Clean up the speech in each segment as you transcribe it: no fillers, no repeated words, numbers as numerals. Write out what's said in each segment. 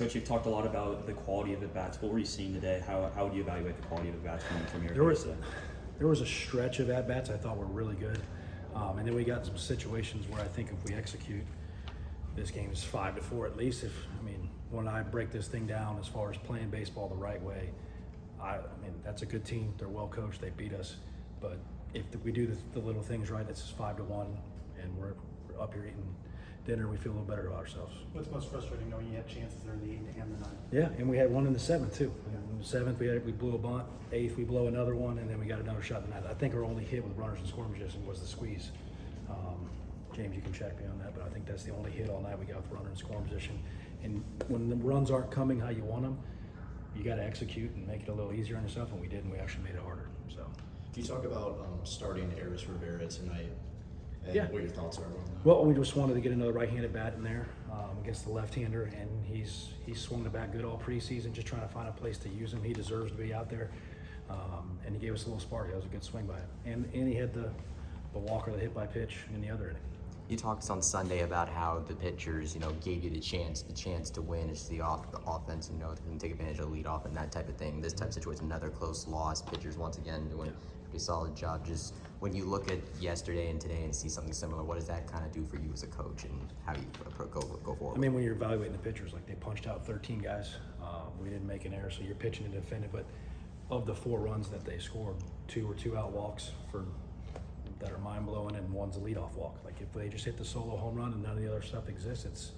Coach, you've talked a lot about the quality of at-bats. What were you seeing today? How would you evaluate the quality of at-bats from your There was a stretch of at-bats I thought were really good. And then we got some situations where I think if we execute, this game is 5-4 at least. When I break this thing down as far as playing baseball the right way, that's a good team. They're well coached. They beat us. But if we do the little things right, it's 5-1, and we're up here eating dinner. We feel a little better about ourselves. What's most frustrating knowing you had chances there in the 8th and the 9th? Yeah, and we had one in the 7th too. In the 7th, we blew a bunt. 8th, we blew another one, and then we got another shot in the 9th. I think our only hit with runners in scoring position was the squeeze. James, you can check me on that, but I think that's the only hit all night we got with runner in scoring position. And when the runs aren't coming how you want them, you got to execute and make it a little easier on yourself, and we did, and we actually made it harder. So. Can you talk about starting Aris Rivera tonight and what your thoughts are on that? Well, we just wanted to get another right-handed bat in there against the left-hander, and he's swung the bat good all preseason, just trying to find a place to use him. He deserves to be out there, and he gave us a little spark. That was a good swing by him, and he had the walker, the hit by pitch in the other inning. You talked on Sunday about how the pitchers, gave you the chance to win. It's the offense, they can take advantage of the leadoff and that type of thing. This type of situation, another close loss. Pitchers once again doing a pretty solid job. Just when you look at yesterday and today and see something similar, what does that kind of do for you as a coach and how you go forward? When you're evaluating the pitchers, like they punched out 13 guys. We didn't make an error, so you're pitching and defending. But of the 4 runs that they scored, 2 were 2-out walks that are mind-blowing, and one's a leadoff walk. Like if they just hit the solo home run and none of the other stuff exists,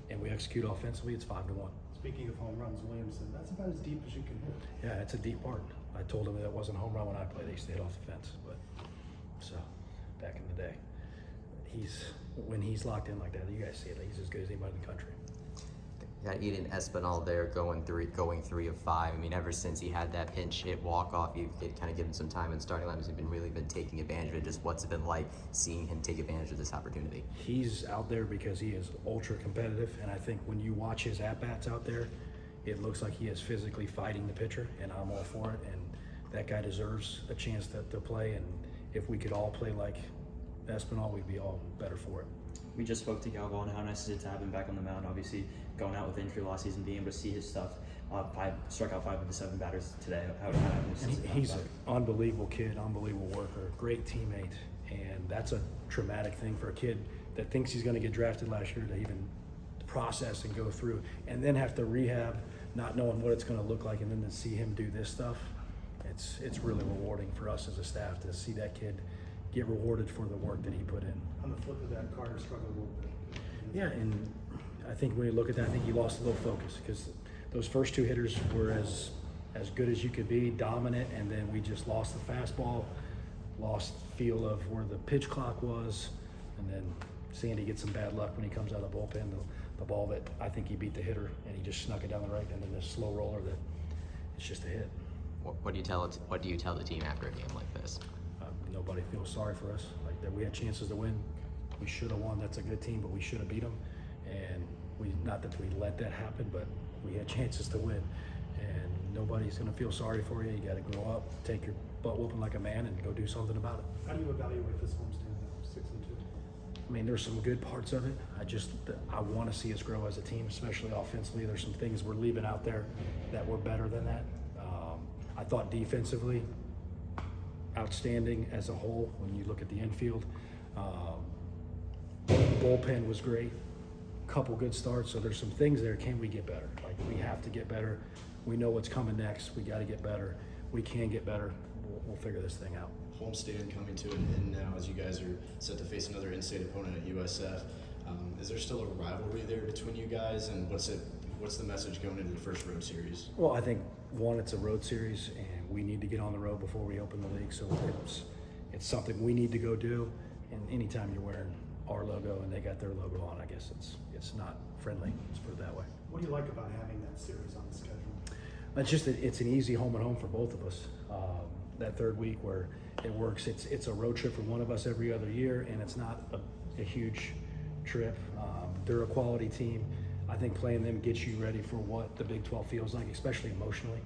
and we execute offensively, it's 5-1. Speaking of home runs, Williamson, that's about as deep as you can hit. Yeah, it's a deep part. I told him that wasn't a home run when I played. They used to hit off the fence, but so back in the day, when he's locked in like that, you guys see it. He's as good as anybody in the country. Got Eden Espinal there going 3 of 5. Ever since he had that pinch hit walk off, you've kind of given some time in starting lineups. He's really been taking advantage of it. Just what's it been like seeing him take advantage of this opportunity? He's out there because he is ultra competitive, and I think when you watch his at bats out there, it looks like he is physically fighting the pitcher, and I'm all for it. And that guy deserves a chance to play. And if we could all play like Espinal, we'd be all better for it. We just spoke to Galvan. How nice is it to have him back on the mound? Obviously, going out with injury last season, being able to see his stuff. Struck out 5 of the 7 batters today. He's an unbelievable kid, unbelievable worker, great teammate, and that's a traumatic thing for a kid that thinks he's going to get drafted last year to even process and go through, and then have to rehab, not knowing what it's going to look like, and then to see him do this stuff. It's really rewarding for us as a staff to see that kid get rewarded for the work that he put in. On the flip of that, Carter struggled a little bit. Yeah, and I think when you look at that, I think he lost a little focus because those first 2 hitters were as good as you could be, dominant, and then we just lost the fastball, lost feel of where the pitch clock was, and then Sandy gets some bad luck when he comes out of the bullpen. The ball that I think he beat the hitter, and he just snuck it down the right, and then this slow roller that it's just a hit. What do you tell the team after a game like this? Nobody feels sorry for us. Like that, we had chances to win. We should have won. That's a good team, but we should have beat them. And not that we let that happen, but we had chances to win. And nobody's going to feel sorry for you. You got to grow up, take your butt whooping like a man, and go do something about it. How do you evaluate this homestand now, 6-2? There's some good parts of it. I want to see us grow as a team, especially offensively. There's some things we're leaving out there that we're better than that. I thought defensively, outstanding as a whole when you look at the infield. Bullpen was great. Couple good starts. So there's some things there. Can we get better? Like we have to get better. We know what's coming next. We got to get better. We can get better. We'll figure this thing out. Homestand coming to an end now as you guys are set to face another in-state opponent at USF. Is there still a rivalry there between you guys, and what's the message going into the first road series? Well, I think one, it's a road series, and we need to get on the road before we open the league. So it's something we need to go do. And anytime you're wearing our logo and they got their logo on, I guess it's not friendly. Let's put it that way. What do you like about having that series on the schedule? It's just that it's an easy home and home for both of us. That third week where it works, it's a road trip for one of us every other year, and it's not a huge trip. They're a quality team. I think playing them gets you ready for what the Big 12 feels like, especially emotionally.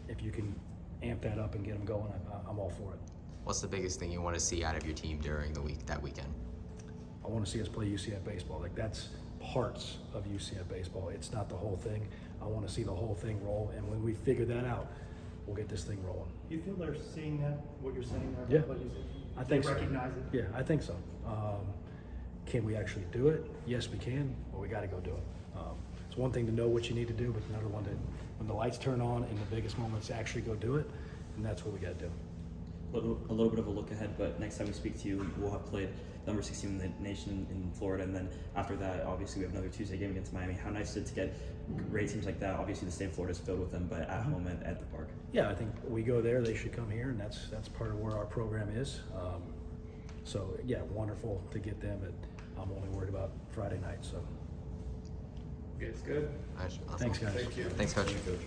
If you can amp that up and get them going, I'm all for it. What's the biggest thing you want to see out of your team during that weekend? I want to see us play UCF baseball. Like that's parts of UCF baseball. It's not the whole thing. I want to see the whole thing roll, and when we figure that out, we'll get this thing rolling. Do you feel they're seeing that, what you're saying there? Yeah. What you said? I think They so. recognize it? Yeah, I think so. Can we actually do it? Yes, we can. Well, we got to go do it. It's one thing to know what you need to do, but another one to, when the lights turn on in the biggest moments, actually go do it, and that's what we got to do. A little bit of a look ahead, but next time we speak to you, we'll have played number 16 in the nation in Florida, and then after that, obviously, we have another Tuesday game against Miami. How nice is it to get great teams like that? Obviously, the state of Florida is filled with them, but at home at the park. Yeah, I think we go there, they should come here, and that's part of where our program is. So, yeah, wonderful to get them, but I'm only worried about Friday night, so. Okay, it's good. Awesome. Thanks, guys. Thank you. Thanks, Coach. Coach.